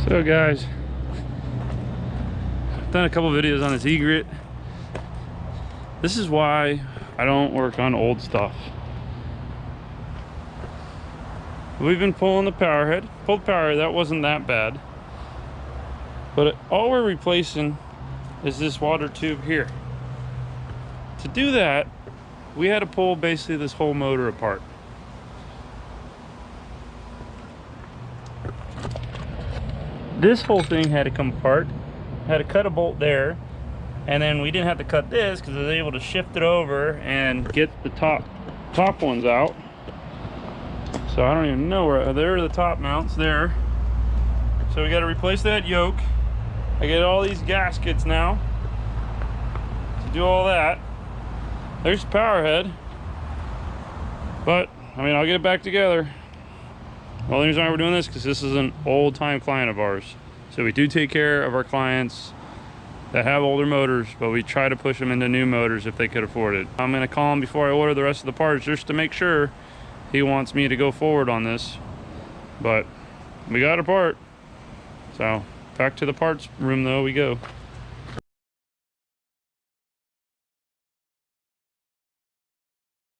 So guys, I've done a couple videos on this egret. This is why I don't work on old stuff. We've been pulling the power head. Pulled power head, that wasn't that bad. But all we're replacing is this water tube here. To do that, we had to pull basically this whole motor apart. This whole thing had to come apart. Had to cut a bolt there, and then we didn't have to cut this because I was able to shift it over and get the top ones out. So I don't even know where, there are the top mounts there. So we got to replace that yoke. I get all these gaskets now to do all that. There's the power head, but I mean, I'll get it back together. Well, the reason why we're doing this because this is an old time client of ours. So we do take care of our clients that have older motors, but we try to push them into new motors if they could afford it. I'm gonna call him before I order the rest of the parts just to make sure he wants me to go forward on this. But we got a part. So back to the parts room though we go.